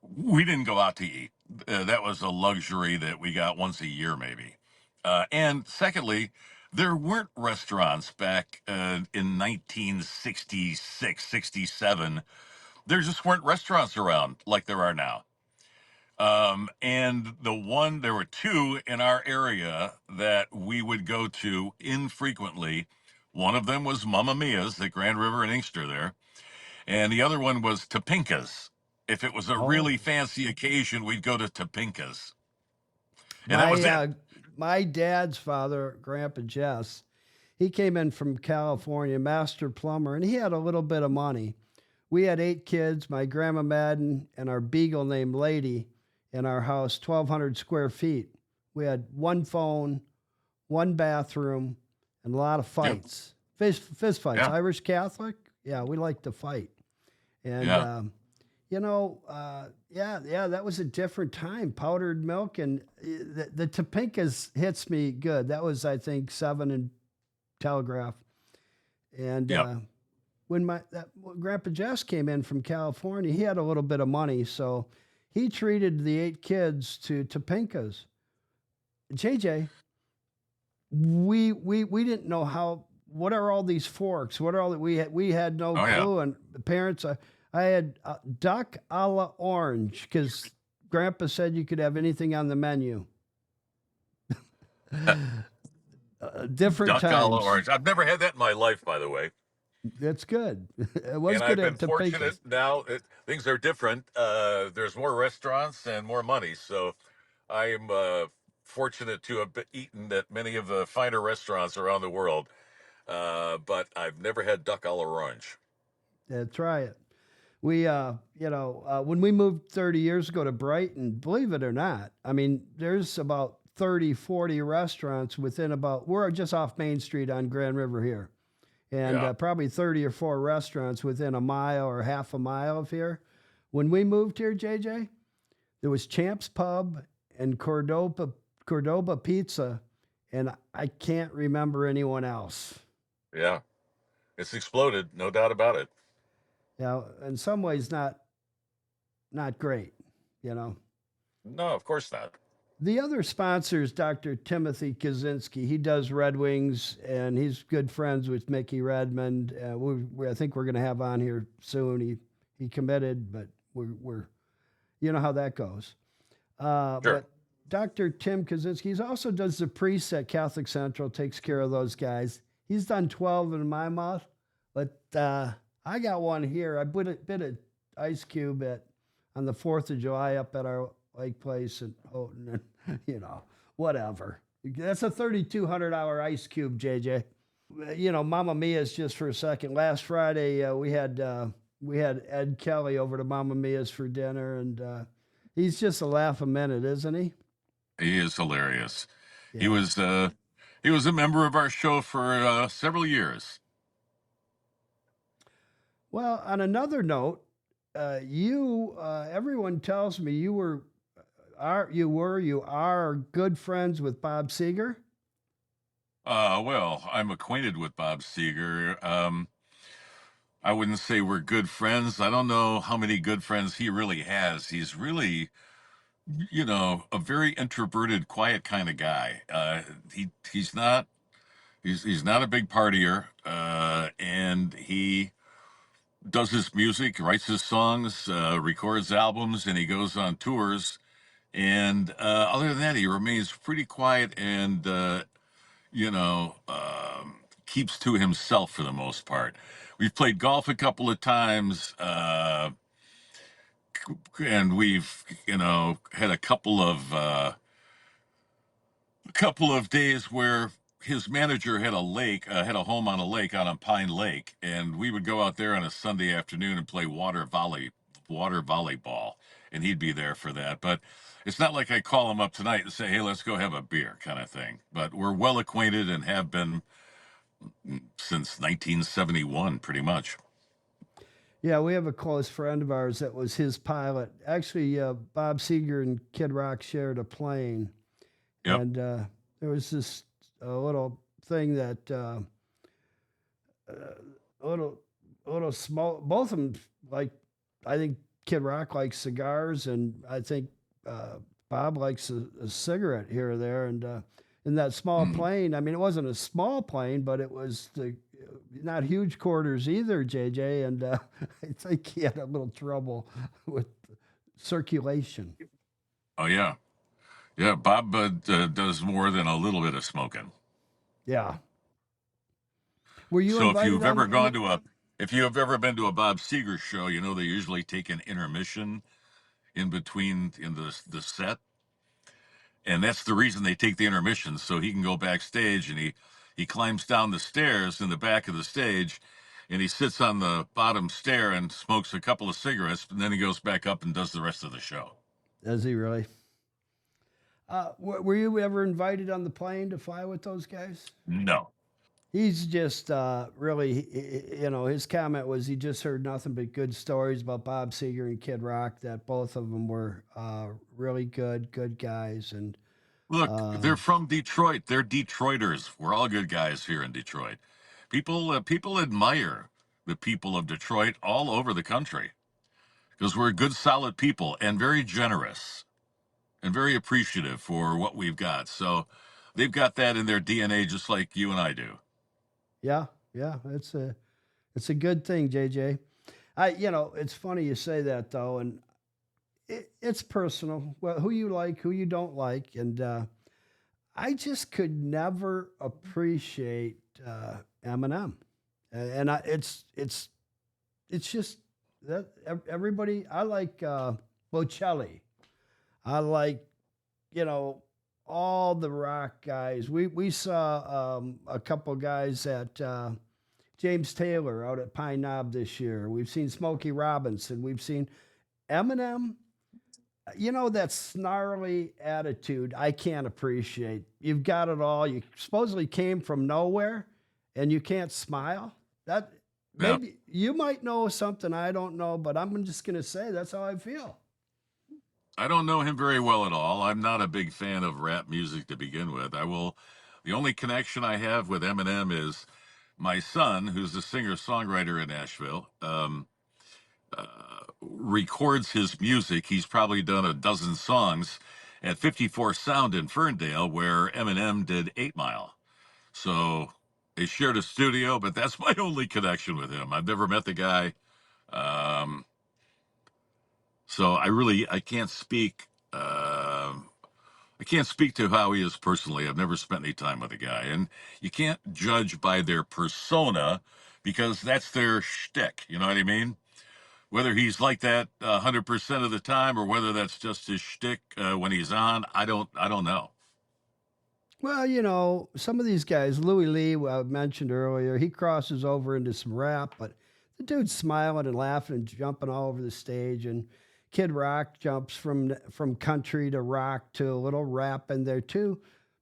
S2: we didn't go out to eat. That was a luxury that we got once a year, maybe. And secondly, there weren't restaurants back in 1966, 67. There just weren't restaurants around like there are now. And there were 2 in our area that we would go to infrequently. One of them was Mamma Mia's at Grand River and Inkster there. And the other one was Topinka's. If it was a really fancy occasion, we'd go to Topinka's. And that was it.
S1: My dad's father, Grandpa Jess, he came in from California, master plumber, and he had a little bit of money. We had 8 kids, my grandma Madden and our beagle named Lady in our house, 1,200 square feet. We had 1 phone, 1 bathroom, and a lot of fights. Yep. Fist fights. Yeah. Irish Catholic? Yeah, we like to fight. And, that was a different time. Powdered milk, and the Topinka's hits me good. That was, I think, 7 and Telegraph. And when Grandpa Jess came in from California, he had a little bit of money, so he treated the 8 kids to Topinka's. JJ, we didn't know what are all these forks? What are all that we had no clue. Yeah. And the parents, I had duck a la orange because Grandpa said you could have anything on the menu. Different
S2: duck
S1: times.
S2: A la orange. I've never had that in my life, by the way.
S1: That's good. It was
S2: and
S1: good.
S2: I've been fortunate now. Things are different. There's more restaurants and more money, so I am fortunate to have eaten at many of the finer restaurants around the world. But I've never had duck a la orange.
S1: Yeah, try it. We, when we moved 30 years ago to Brighton, believe it or not, I mean, there's about 30, 40 restaurants we're just off Main Street on Grand River here. and
S2: Yeah.
S1: probably 30 or 4 restaurants within a mile or half a mile of here. When we moved here, JJ, there was Champ's Pub and Cordoba Pizza, and I can't remember anyone else.
S2: Yeah. It's exploded, no doubt about it.
S1: Yeah, in some ways not great, you know.
S2: No, of course not.
S1: The other sponsor is Dr. Timothy Kaczynski. He does Red Wings, and he's good friends with Mickey Redmond. I think we're going to have on here soon. He committed, but we're you know how that goes.
S2: Sure.
S1: But Dr. Tim Kaczynski, he also does the priests at Catholic Central, takes care of those guys. He's done 12 in my month, but I got one here. I bit an ice cube on the 4th of July up at our lake place in Houghton, and you know, whatever. That's a 3,200-hour ice cube, JJ. You know, Mamma Mia's just for a second. Last Friday, we had Ed Kelly over to Mamma Mia's for dinner, and he's just a laugh a minute, isn't he?
S2: He is hilarious.
S1: Yeah.
S2: He was a member of our show for several years.
S1: Well, on another note, everyone tells me you are good friends with Bob Seger.
S2: Well, I'm acquainted with Bob Seger. I wouldn't say we're good friends. I don't know how many good friends he really has. He's really, you know, a very introverted, quiet kind of guy. He's not a big partier, and he does his music, writes his songs, records albums, and he goes on tours. And other than that, he remains pretty quiet and you know, keeps to himself for the most part. We've played golf a couple of times, and we've, you know, had a couple of days where his manager had a home on a lake out on Pine Lake, and we would go out there on a Sunday afternoon and play water volleyball, and he'd be there for that. But it's not like I call him up tonight and say, "Hey, let's go have a beer," kind of thing. But we're well acquainted and have been since 1971, pretty much.
S1: Yeah, we have a close friend of ours that was his pilot. Actually, Bob Seger and Kid Rock shared a plane.
S2: Yep.
S1: And there was this little thing that little small. Both of them like. I think Kid Rock likes cigars, and I think Bob likes a cigarette here or there. And in that small plane, I mean, it wasn't a small plane, but it was not huge quarters either, JJ. And I think he had a little trouble with circulation.
S2: Oh yeah. Yeah, Bob does more than a little bit of smoking.
S1: Yeah. Were you
S2: So
S1: invited
S2: if you have ever been to a Bob Seger show, you know they usually take an intermission in between in the set, and that's the reason they take the intermission, so he can go backstage, and he climbs down the stairs in the back of the stage, and he sits on the bottom stair and smokes a couple of cigarettes, and then he goes back up and does the rest of the show.
S1: Does he really? Were you ever invited on the plane to fly with those guys?
S2: No.
S1: He's just really, you know, his comment was he just heard nothing but good stories about Bob Seger and Kid Rock, that both of them were really good guys. And
S2: Look, they're from Detroit. They're Detroiters. We're all good guys here in Detroit. People admire the people of Detroit all over the country because we're good, solid people and very generous and very appreciative for what we've got. So they've got that in their DNA, just like you and I do.
S1: yeah, it's a good thing, JJ. You know, it's funny you say that though, and it's personal. Well, who you like, who you don't like, and I just could never appreciate Eminem, and it's just that everybody. I like Bocelli. I like, you know, all the rock guys. We saw a couple guys at James Taylor out at Pine Knob this year. We've seen Smokey Robinson. We've seen Eminem. You know, that snarly attitude I can't appreciate. You've got it all. You supposedly came from nowhere and you can't smile. That
S2: Yeah.
S1: maybe you might know something I don't know, but I'm just gonna say that's how I feel.
S2: I don't know him very well at all. I'm not a big fan of rap music to begin with. The only connection I have with Eminem is my son, who's a singer-songwriter in Nashville, records his music. He's probably done a dozen songs at 54 Sound in Ferndale, where Eminem did 8 Mile. So they shared a studio, but that's my only connection with him. I've never met the guy. Um, so I can't speak. I can't speak to how he is personally. I've never spent any time with the guy, and you can't judge by their persona because that's their shtick. You know what I mean? Whether he's like that 100% of the time, or whether that's just his shtick when he's on, I don't know.
S1: Well, you know, some of these guys, Louis Lee, who I mentioned earlier, he crosses over into some rap, but the dude's smiling and laughing and jumping all over the stage. And Kid Rock jumps from country to rock to a little rap in there too.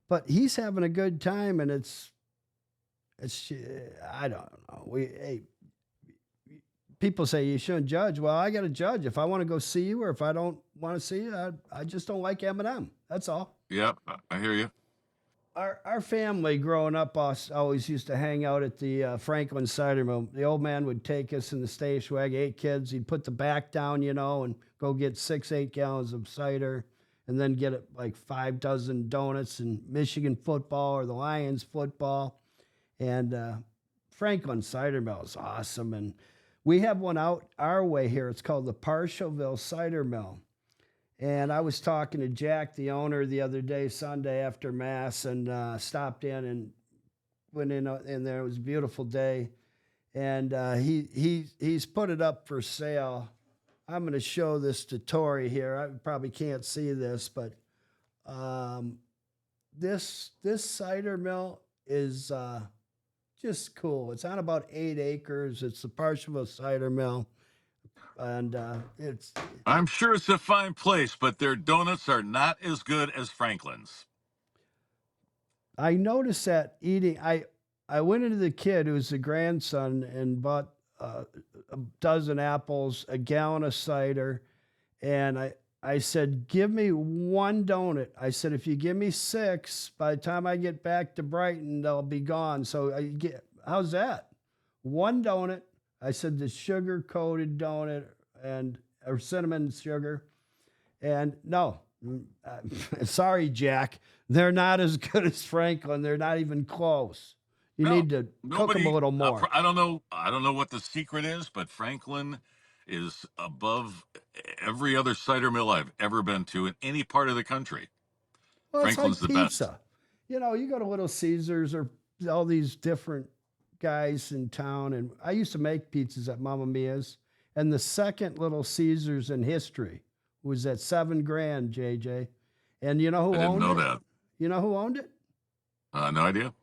S1: But he's having a good time, and it's I don't know. People say you shouldn't judge. Well, I got to judge if I want to go see you, or if I don't want to see you. I just don't like Eminem. That's all.
S2: Yeah, I hear you.
S1: Our family growing up us always used to hang out at the Franklin cider mill. The old man would take us in the station wagon, 8 kids. He'd put the back down, you know, and go get 8 gallons of cider, and then get like 5 dozen donuts and Michigan football or the Lions football. And Franklin cider mill is awesome. And we have one out our way here. It's called the Parshallville Cider Mill. And I was talking to Jack, the owner, the other day, Sunday after Mass, and stopped in and went in there. It was a beautiful day. And he's put it up for sale. I'm going to show this to Tori here. I probably can't see this, but this cider mill is just cool. It's on about 8 acres. It's the Parshallville Cider Mill. And
S2: I'm sure it's a fine place, but their donuts are not as good as Franklin's.
S1: I noticed that eating. I went into the kid who's the grandson and bought a dozen apples, a gallon of cider, and I said, give me 1 donut. I said, if you give me 6, by the time I get back to Brighton, they'll be gone. So how's that? 1 donut. I said the sugar-coated donut or cinnamon sugar. And no, sorry, Jack. They're not as good as Franklin. They're not even close. You need to cook them a little more.
S2: I don't know what the secret is, but Franklin is above every other cider mill I've ever been to in any part of the country.
S1: Well,
S2: Franklin's
S1: it's like
S2: the
S1: pizza.
S2: best.
S1: You know, you go to Little Caesars or all these different guys in town, and I used to make pizzas at Mamma Mia's, and the second Little Caesars in history was at $7 grand, JJ. And you know who owned it?
S2: I didn't know that.
S1: You know who owned it?
S2: No idea.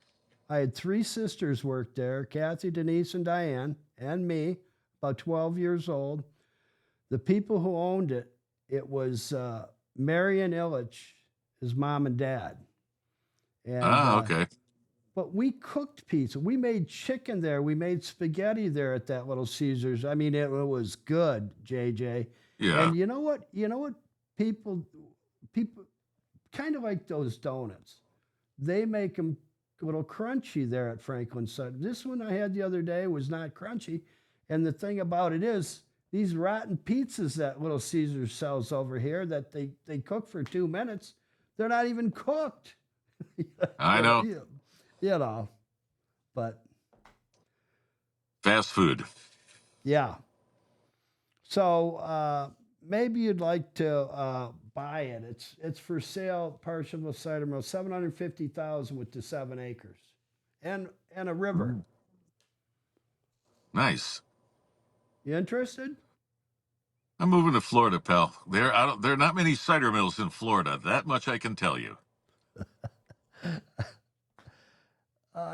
S1: I had 3 sisters work there, Kathy, Denise, and Diane, and me, about 12 years old. The people who owned it, it was Marion Illich, his mom and dad. And,
S2: okay.
S1: But we cooked pizza. We made chicken there. We made spaghetti there at that Little Caesars. I mean, it was good, JJ.
S2: Yeah.
S1: And you know what? People kind of like those donuts. They make them a little crunchy there at Franklin Cider. This one I had the other day was not crunchy. And the thing about it is, these rotten pizzas that Little Caesars sells over here that they cook for 2 minutes, they're not even cooked.
S2: I know.
S1: You know, but
S2: Fast food.
S1: yeah. So maybe you'd like to buy it. It's for sale. Parshallville Cider Mill, $750,000 with the 7 acres, and a river.
S2: Nice.
S1: You interested?
S2: I'm moving to Florida, pal. There are not many cider mills in Florida. That much I can tell you.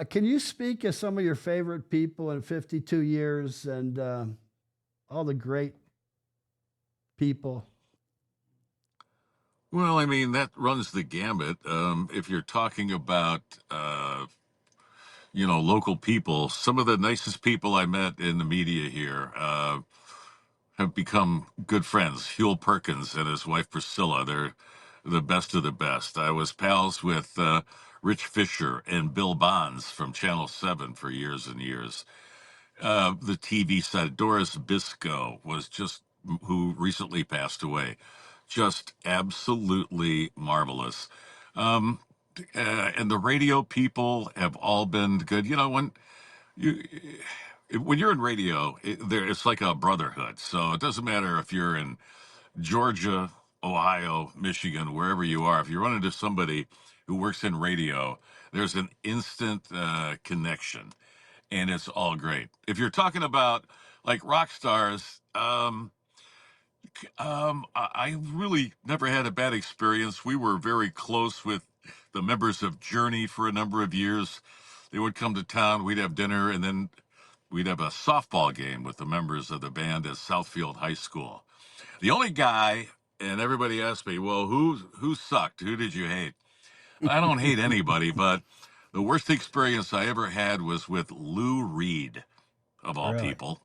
S1: Can you speak of some of your favorite people in 52 years and all the great people?
S2: Well, I mean, that runs the gamut. If you're talking about local people. Some of the nicest people I met in the media here have become good friends. Huel Perkins and his wife Priscilla, they're the best of the best. I was pals with Rich Fisher and Bill Bonds from Channel 7 for years and years. The TV side, Doris Biscoe who recently passed away. Just absolutely marvelous. Um, and the radio people have all been good. You when you're in radio, it's like a brotherhood. So it doesn't matter if you're in Georgia, Ohio, Michigan, wherever you are. If you run into somebody who works in radio, there's an instant connection, and it's all great. If you're talking about like rock stars, I really never had a bad experience. We were very close with the members of Journey for a number of years. They would come to town, we'd have dinner, and then we'd have a softball game with the members of the band at Southfield High School. The only guy, and everybody asked me, well, who sucked? Who did you hate? I don't hate anybody, but the worst experience I ever had was with Lou Reed, of all
S1: Really?
S2: people.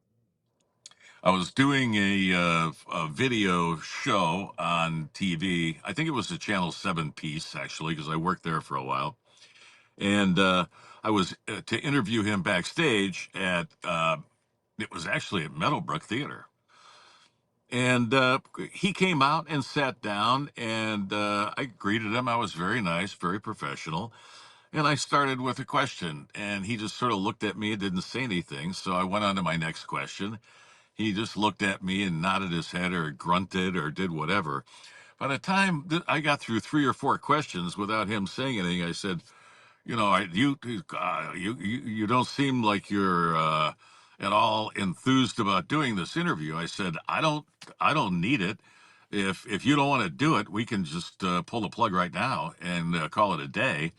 S2: I was doing a video show on TV. I think it was a Channel 7 piece, actually, because I worked there for a while. And I was to interview him backstage it was actually at Meadowbrook Theater. And he came out and sat down, and I greeted him. I was very nice, very professional. And I started with a question, and he just sort of looked at me and didn't say anything. So I went on to my next question. He just looked at me and nodded his head or grunted or did whatever. By the time I got through 3 or 4 questions without him saying anything, I said, you don't seem like you're at all enthused about doing this interview. I said, I don't need it. If you don't want to do it, we can just pull the plug right now and call it a day.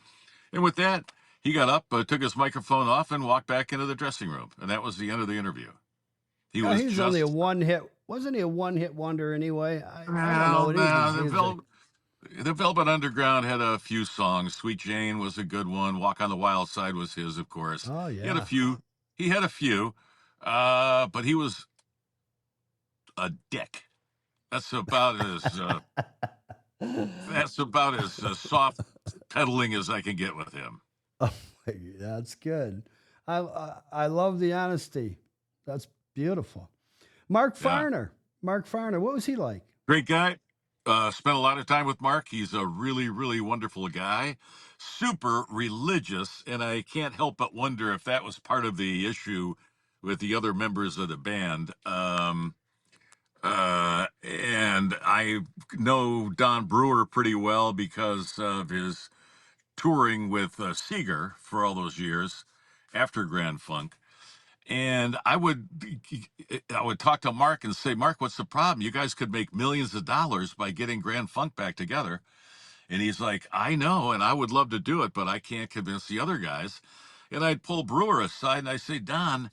S2: And with that, he got up, took his microphone off, and walked back into the dressing room. And that was the end of the interview. He
S1: Oh,
S2: was
S1: he's only a
S2: just
S1: one hit. Wasn't he a one hit wonder anyway? I don't know
S2: well,
S1: any of his
S2: the
S1: music.
S2: Velvet Underground had a few songs. Sweet Jane was a good one. Walk on the Wild Side was his, of course.
S1: Oh
S2: He had a
S1: yeah.
S2: few. He had a few, but he was a dick. That's about as soft pedaling as I can get with him.
S1: Oh, that's good. I love the honesty. That's beautiful. Mark
S2: Yeah,
S1: Farner. Mark Farner. What was he like?
S2: great guy. Spent a lot of time with Mark. He's a really, really wonderful guy. Super religious, and I can't help but wonder if that was part of the issue with the other members of the band. And I know Don Brewer pretty well because of his touring with Seeger for all those years after Grand Funk. And I would talk to Mark and say, Mark, what's the problem? You guys could make millions of dollars by getting Grand Funk back together. And he's like, I know, and I would love to do it, but I can't convince the other guys. And I'd pull Brewer aside and I say, Don,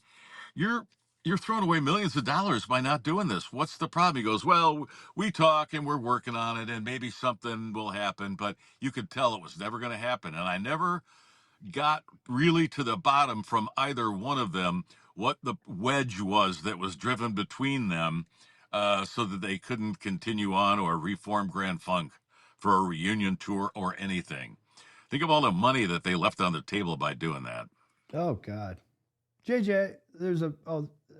S2: you're you're throwing away millions of dollars by not doing this. What's the problem? He goes, well, we talk and we're working on it and maybe something will happen, but you could tell it was never going to happen. And I never got really to the bottom from either one of them what the wedge was that was driven between them so that they couldn't continue on or reform Grand Funk for a reunion tour or anything. Think of all the money that they left on the table by doing that.
S1: Oh God. JJ,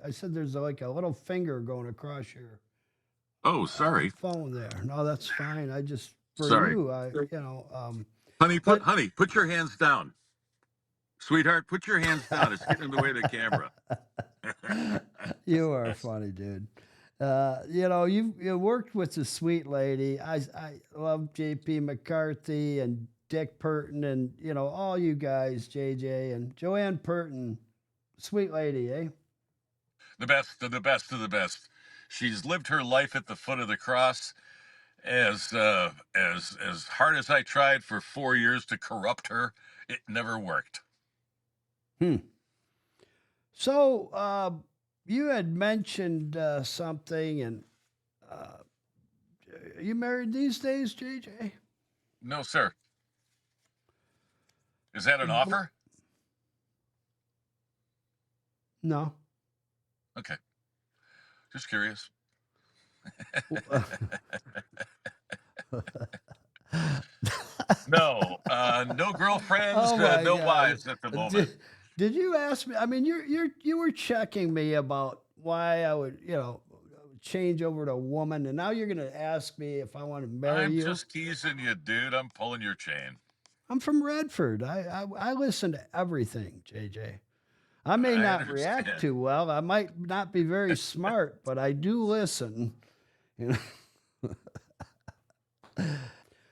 S1: I said there's like a little finger going across your
S2: Oh, sorry.
S1: phone there. No, that's fine. I just for
S2: Sorry.
S1: you,
S2: Honey,
S1: but
S2: put your hands down. Sweetheart, put your hands down. It's getting in the way of the camera.
S1: you are funny, dude. You worked with the sweet lady. I love J.P. McCarthy and Dick Purton and all you guys, JJ and Joanne Purton, sweet lady, eh?
S2: The best of the best of the best. She's lived her life at the foot of the cross. As hard as I tried for 4 years to corrupt her, it never worked.
S1: Hmm. So you had mentioned something, and are you married these days, JJ?
S2: No, sir. Is that an offer?
S1: No.
S2: Okay. Just curious. No, no girlfriends,
S1: Oh my
S2: no
S1: God.
S2: wives at the moment.
S1: Did you ask me? I mean, you were checking me about why I would, change over to a woman, and now you're going to ask me if I want to marry
S2: I'm
S1: you.
S2: just teasing you, dude. I'm pulling your chain.
S1: I'm from Redford. I listen to everything, JJ. I may
S2: I
S1: not react
S2: understand.
S1: too well. I might not be very smart, but I do listen. You know.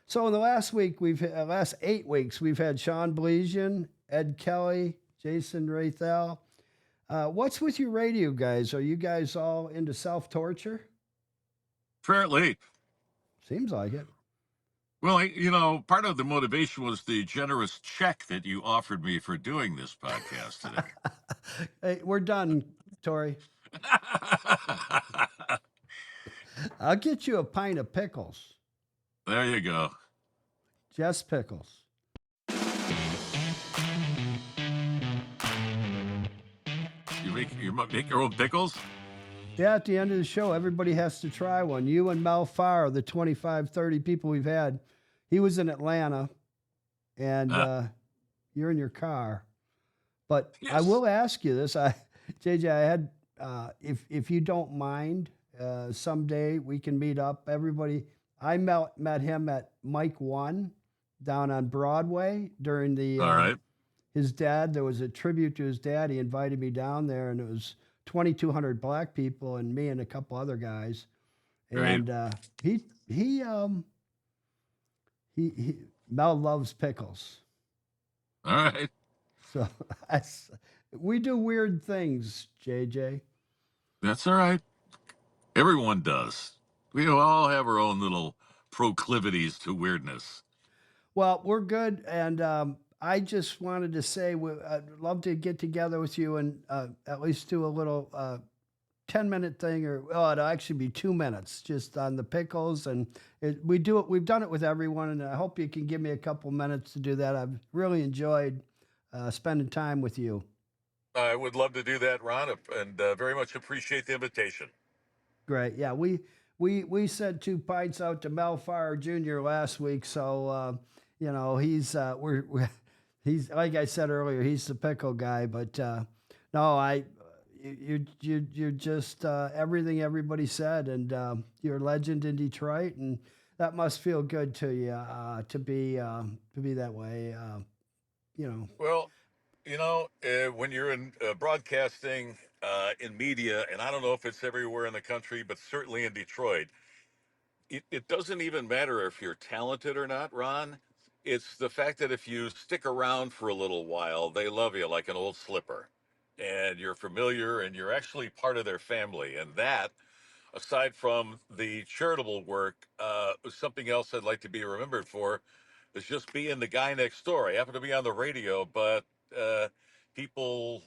S1: So in the last 8 weeks, we've had Sean Blesian, Ed Kelly, Jason Rathel. What's with you radio guys? Are you guys all into self-torture?
S2: Apparently.
S1: Seems like it.
S2: Well, part of the motivation was the generous check that you offered me for doing this podcast today.
S1: Hey, we're done, Tori. I'll get you a pint of pickles.
S2: There you go.
S1: Jess Pickles.
S2: You make your own pickles?
S1: Yeah, at the end of the show, everybody has to try one. You and Mel Farr are the 25, 30 people we've had. He was in Atlanta, and you're in your car. But
S2: yes.
S1: I will ask you this. JJ, I had, if you don't mind, someday we can meet up. Everybody, I met him at Mike 1 down on Broadway during the,
S2: all right.
S1: His dad, there was a tribute to his dad. He invited me down there, and it was 2,200 black people and me and a couple other guys. And Mel loves pickles.
S2: All right.
S1: So we do weird things, JJ.
S2: That's all right. Everyone does. We all have our own little proclivities to weirdness.
S1: Well, we're good. And I just wanted to say I'd love to get together with you and at least do a little 10-minute thing, or it'll actually be 2 minutes just on the pickles. And we've done it with everyone, and I hope you can give me a couple minutes to do that. I've really enjoyed spending time with you.
S2: I would love to do that, Ron, and very much appreciate the invitation.
S1: Great. Yeah, we sent 2 pints out to Mel Farr Jr. last week, so he's he's, like I said earlier, he's the pickle guy. But no, you're just everything everybody said, and you're a legend in Detroit, and that must feel good to you to be that way.
S2: Well, when you're in broadcasting, in media, and I don't know if it's everywhere in the country, but certainly in Detroit, it doesn't even matter if you're talented or not, Ron. It's the fact that if you stick around for a little while, they love you like an old slipper, and you're familiar, and you're actually part of their family. And that, aside from the charitable work, something else I'd like to be remembered for is just being the guy next door. I happen to be on the radio, but people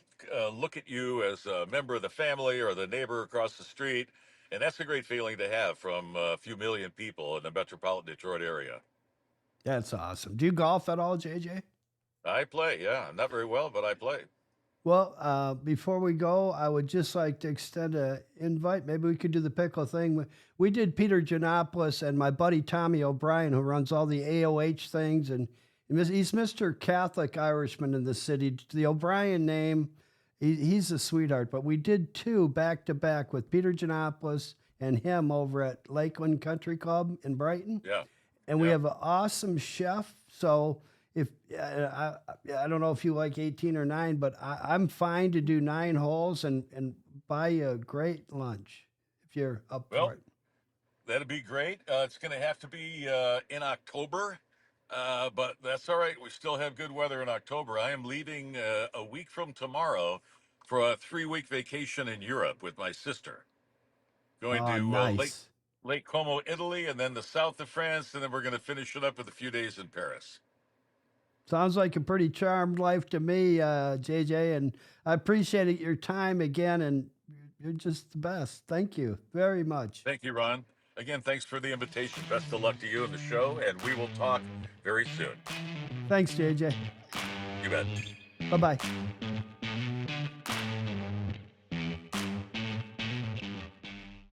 S2: look at you as a member of the family or the neighbor across the street. And that's a great feeling to have from a few million people in the metropolitan Detroit area.
S1: That's awesome. Do you golf at all, JJ?
S2: I play, yeah. Not very well, but I play.
S1: Well, before we go, I would just like to extend an invite. Maybe we could do the pickle thing. We did Peter Giannopoulos and my buddy Tommy O'Brien, who runs all the AOH things, and he's Mr. Catholic Irishman in the city. The O'Brien name, he's a sweetheart. But we did 2 back-to-back with Peter Giannopoulos and him over at Lakeland Country Club in Brighton.
S2: Yeah.
S1: And we have an awesome chef. So if I don't know if you like 18 or 9, but I'm fine to do 9 holes and buy you a great lunch if you're up for it.
S2: That'd be great. It's going to have to be in October, but that's all right. We still have good weather in October. I am leaving a week from tomorrow for a 3-week vacation in Europe with my sister. Going to
S1: nice.
S2: Lake Como, Italy, and then the south of France, and then we're going to finish it up with a few days in Paris.
S1: Sounds like a pretty charmed life to me, JJ, and I appreciate your time again, and you're just the best. Thank you very much.
S2: Thank you, Ron. Again, thanks for the invitation. Best of luck to you and the show, and we will talk very soon.
S1: Thanks, JJ.
S2: You bet.
S1: Bye-bye.